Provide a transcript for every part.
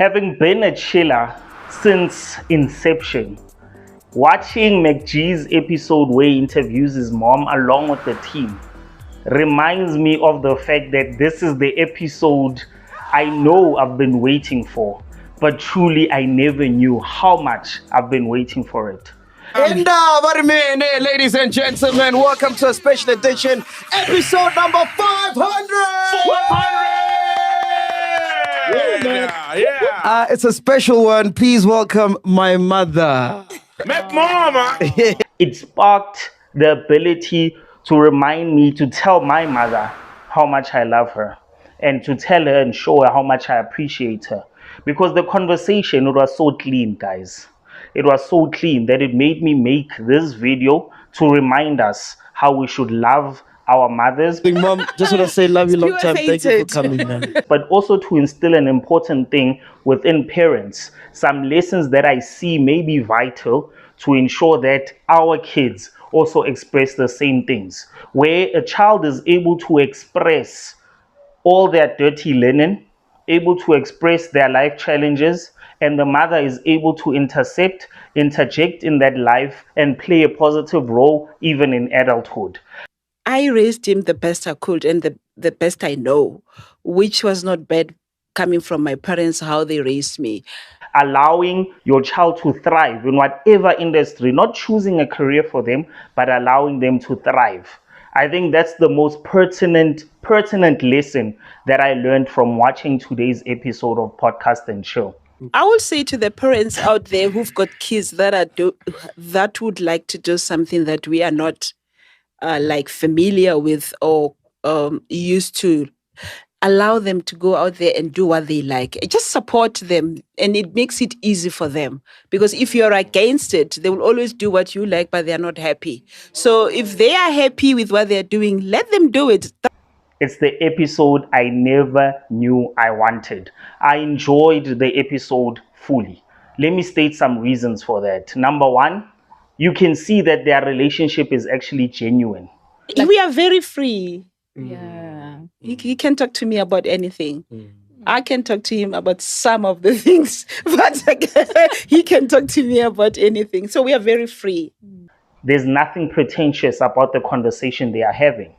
Having been a chiller since inception, watching MacG's episode where he interviews his mom along with the team reminds me of the fact that this is the episode I know I've been waiting for, but truly I never knew how much I've been waiting for it. Ladies and gentlemen, welcome to a special edition, episode number 500! It's a special one. Please welcome my mother. Mama. It sparked the ability to remind me to tell my mother how much I love her and to tell her and show her how much I appreciate her. Because the conversation, it was so clean, guys. It was so clean that it made me make this video to remind us how we should love our mothers. Mom, just want to say love you long time. Thank you for coming, man. But also to instill an important thing within parents. Some lessons that I see may be vital to ensure that our kids also express the same things. Where a child is able to express all their dirty linen, able to express their life challenges, and the mother is able to interject in that life and play a positive role even in adulthood. I raised him the best I could and the best I know, which was not bad coming from my parents, how they raised me. Allowing your child to thrive in whatever industry, not choosing a career for them, but allowing them to thrive. I think that's the most pertinent lesson that I learned from watching today's episode of Podcast and Chill. I will say to the parents out there who've got kids that would like to do something that we are not familiar with or used to, allow them to go out there and do what they like. Just support them, and it makes it easy for them. Because if you're against it, they will always do what you like, but they're not happy. So if they are happy with what they're doing, let them do it. It's the episode I never knew I wanted. I enjoyed the episode fully. Let me state some reasons for that. Number one, you can see that their relationship is actually genuine. We are very free. Yeah. He can talk to me about anything. I can talk to him about some of the things, but he can talk to me about anything. So we are very free. There's nothing pretentious about the conversation they are having.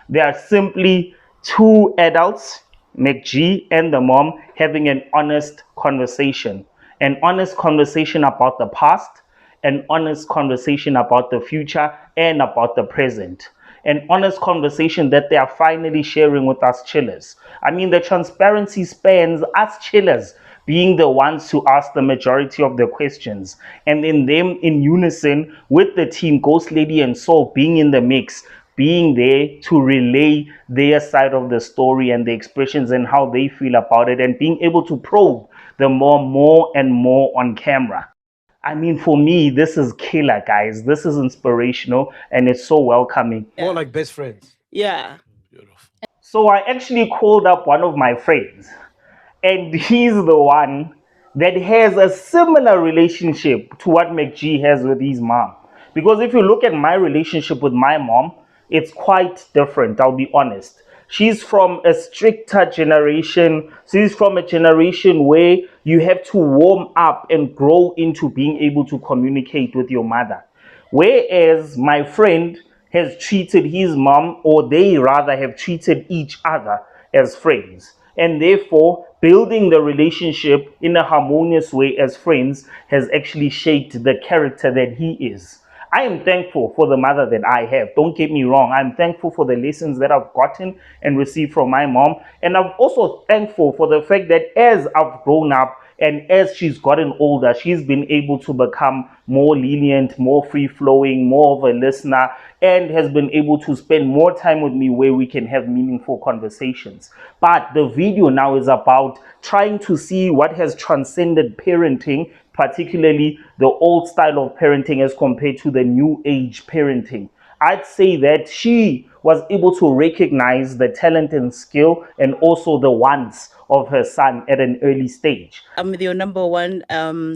They are simply two adults, MacG and the mom, having an honest conversation. An honest conversation about the past, an honest conversation about the future and about the present. An honest conversation that they are finally sharing with us chillers. I mean, the transparency spans us chillers being the ones to ask the majority of the questions, and then them in unison with the team, Ghost Lady and Soul, being in the mix, being there to relay their side of the story and the expressions and how they feel about it, and being able to probe the more and more on camera. I mean, for me, this is killer, guys. This is inspirational and it's so welcoming. More like best friends. Yeah. Beautiful. So I actually called up one of my friends, and he's the one that has a similar relationship to what MacG has with his mom. Because if you look at my relationship with my mom, it's quite different, I'll be honest. She's from a stricter generation. She's from a generation where you have to warm up and grow into being able to communicate with your mother. Whereas my friend has treated his mom, or they rather have treated each other as friends. And therefore, building the relationship in a harmonious way as friends has actually shaped the character that he is. I am thankful for the mother that I have. Don't get me wrong. I'm thankful for the lessons that I've gotten and received from my mom. And I'm also thankful for the fact that as I've grown up and as she's gotten older, she's been able to become more lenient, more free-flowing, more of a listener, and has been able to spend more time with me where we can have meaningful conversations. But the video now is about trying to see what has transcended parenting, particularly the old style of parenting as compared to the new age parenting. I'd say that she was able to recognize the talent and skill and also the wants of her son at an early stage. I'm your number one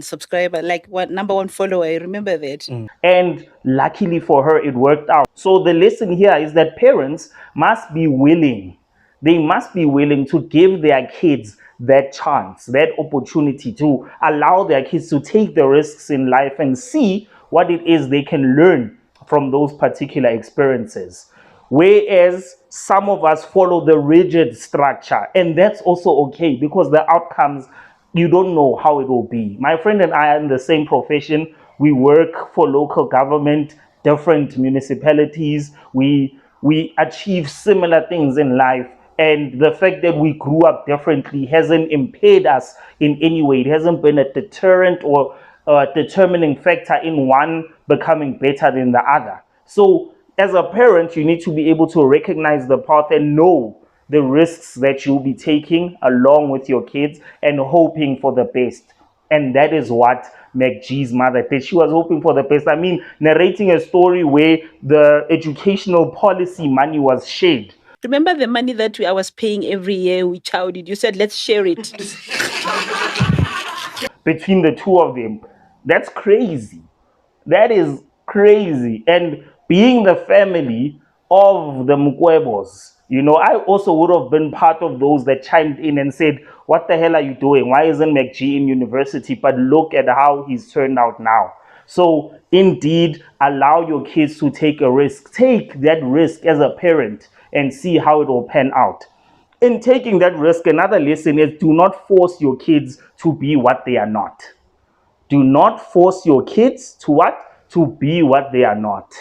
subscriber, number one follower. I remember that. And luckily for her, it worked out. So the lesson here is that parents must be willing. They must be willing to give their kids that chance, that opportunity to allow their kids to take the risks in life and see what it is they can learn from those particular experiences. Whereas some of us follow the rigid structure, and that's also okay because the outcomes, you don't know how it will be. My friend and I are in the same profession. We work for local government, different municipalities. We achieve similar things in life, and the fact that we grew up differently hasn't impaired us in any way. It hasn't been a deterrent or a determining factor in one becoming better than the other. So as a parent, you need to be able to recognize the path and know the risks that you'll be taking along with your kids and hoping for the best. And that is what MacG's mother did. She was hoping for the best. I mean, narrating a story where the educational policy money was shared. Remember the money that I was paying every year with child? You said, let's share it. Between the two of them. That's crazy. That is crazy. And being the family of the Mkwebos, I also would have been part of those that chimed in and said, what the hell are you doing? Why isn't MacG in university? But look at how he's turned out now. So indeed, allow your kids to take a risk. Take that risk as a parent and see how it will pan out. In taking that risk, another lesson is do not force your kids to be what they are not. Do not force your kids to what? To be what they are not.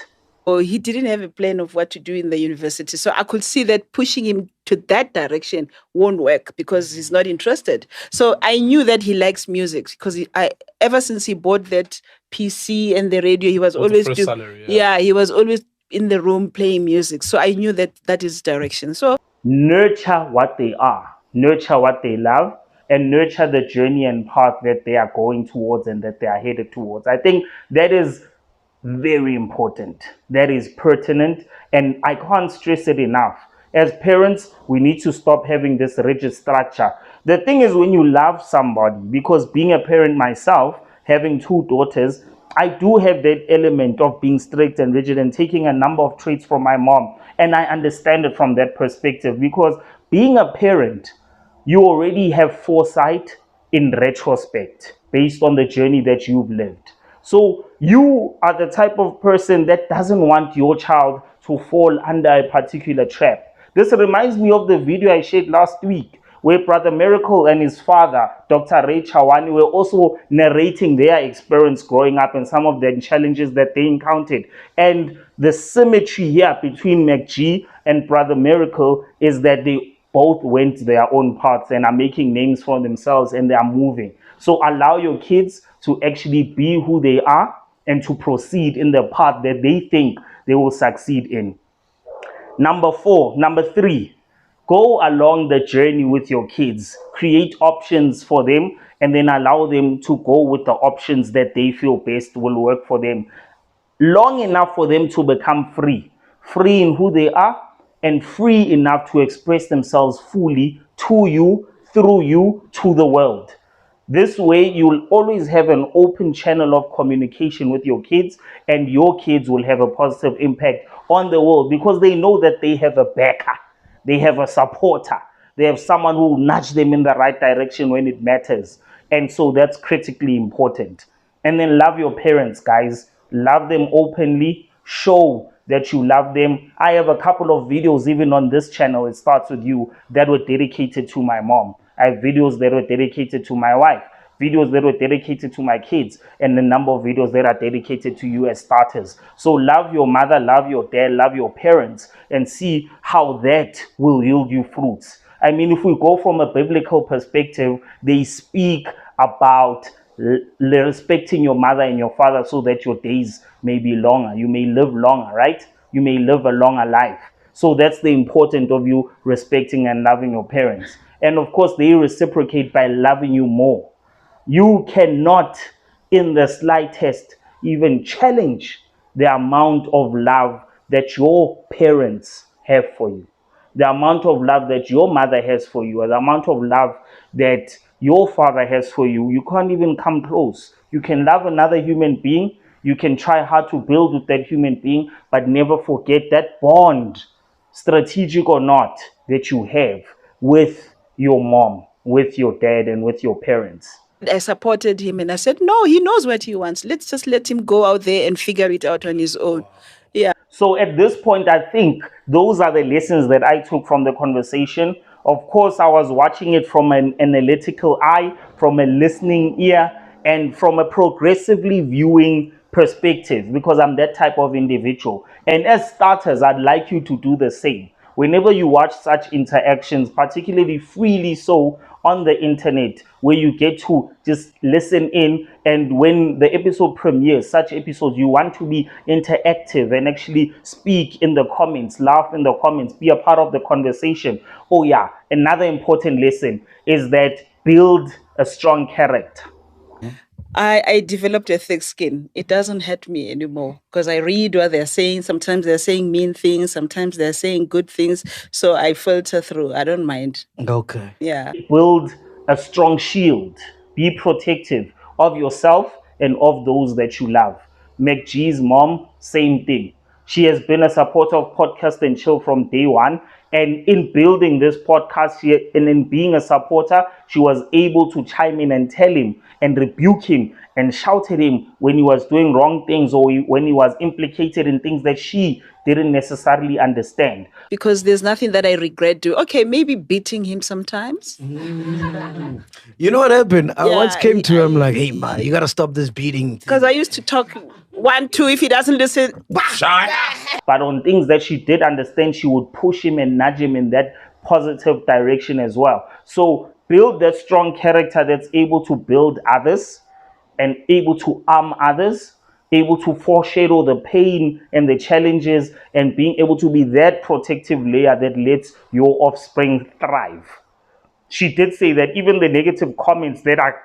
Oh, he didn't have a plan of what to do in the university. So I could see that pushing him to that direction won't work because he's not interested. So I knew that he likes music because ever since he bought that PC and the radio, he was always salary, he was always in the room playing music. So I knew that that is direction. So nurture what they are, nurture what they love, and nurture the journey and path that they are going towards and that they are headed towards. I think that is very important. That is pertinent, and I can't stress it enough. As parents, we need to stop having this rigid structure. The thing is, when you love somebody, because being a parent myself, having two daughters, I do have that element of being strict and rigid and taking a number of traits from my mom. And I understand it from that perspective because being a parent, you already have foresight in retrospect based on the journey that you've lived. So you are the type of person that doesn't want your child to fall under a particular trap. This reminds me of the video I shared last week where Brother Miracle and his father, Dr. Ray Chawani, were also narrating their experience growing up and some of the challenges that they encountered. And the symmetry here between MacG and Brother Miracle is that they both went their own paths and are making names for themselves and they are moving. So allow your kids to actually be who they are and to proceed in the path that they think they will succeed in. Number 3, go along the journey with your kids. Create options for them and then allow them to go with the options that they feel best will work for them. Long enough for them to become free. Free in who they are and free enough to express themselves fully to you, through you, to the world. This way, you'll always have an open channel of communication with your kids, and your kids will have a positive impact on the world because they know that they have a backer, they have a supporter, they have someone who will nudge them in the right direction when it matters. And so that's critically important. And then love your parents, guys. Love them openly. Show that you love them. I have a couple of videos even on this channel, It Starts With You, that were dedicated to my mom. I have videos that were dedicated to my wife, videos that were dedicated to my kids, and a number of videos that are dedicated to you as starters. So love your mother, love your dad, love your parents, and see how that will yield you fruits. I mean, if we go from a biblical perspective, they speak about respecting your mother and your father so that your days may be longer. You may live longer, right? You may live a longer life. So that's the importance of you respecting and loving your parents. And of course, they reciprocate by loving you more. You cannot, in the slightest, even challenge the amount of love that your parents have for you, the amount of love that your mother has for you, or the amount of love that your father has for you. You can't even come close. You can love another human being. You can try hard to build with that human being, but never forget that bond, strategic or not, that you have with your mom. with your dad and with your parents? I supported him and I said, no, he knows what he wants. Let's just let him go out there and figure it out on his own. Yeah. So at this point, I think those are the lessons that I took from the conversation. Of course, I was watching it from an analytical eye, from a listening ear, and from a progressively viewing perspective, because I'm that type of individual. And as starters, I'd like you to do the same. Whenever you watch such interactions, particularly freely so on the internet, where you get to just listen in, and when the episode premieres, such episodes, you want to be interactive and actually speak in the comments, laugh in the comments, be a part of the conversation. Oh yeah, another important lesson is that build a strong character. I developed a thick skin. It doesn't hurt me anymore because I read what they're saying. Sometimes they're saying mean things, sometimes they're saying good things. So I filter through. I don't mind. Okay. Yeah. Build a strong shield. Be protective of yourself and of those that you love. MacG's mom, same thing. She has been a supporter of Podcast and Chill from day one. And in building this podcast and in being a supporter, she was able to chime in and tell him and rebuke him and shout at him when he was doing wrong things, or when he was implicated in things that she didn't necessarily understand. Because there's nothing that I regret doing. Okay, maybe beating him sometimes. You know what happened? I once came to him like, hey, man, you got to stop this beating. Because I used to talk 1, 2, if he doesn't listen. But on things that she did understand, she would push him and nudge him in that positive direction as well. So build that strong character that's able to build others and able to arm others, able to foreshadow the pain and the challenges, and being able to be that protective layer that lets your offspring thrive. She did say that even the negative comments that are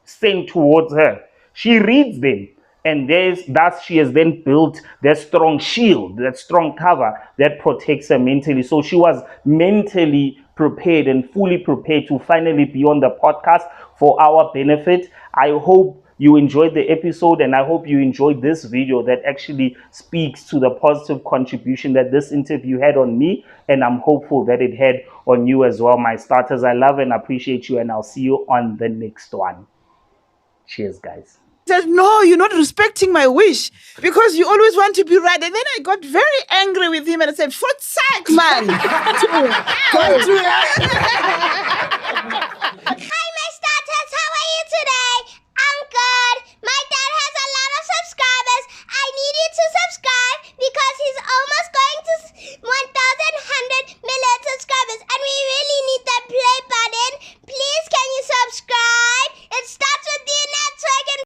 sent towards her, she reads them. And thus she has then built that strong shield, that strong cover that protects her mentally. So she was mentally prepared and fully prepared to finally be on the podcast for our benefit. I hope you enjoyed the episode, and I hope you enjoyed this video that actually speaks to the positive contribution that this interview had on me, and I'm hopeful that it had on you as well, my starters. I love and appreciate you, and I'll see you on the next one. Cheers, guys. Said, no, you're not respecting my wish because you always want to be right. And then I got very angry with him and I said, foot sack, man.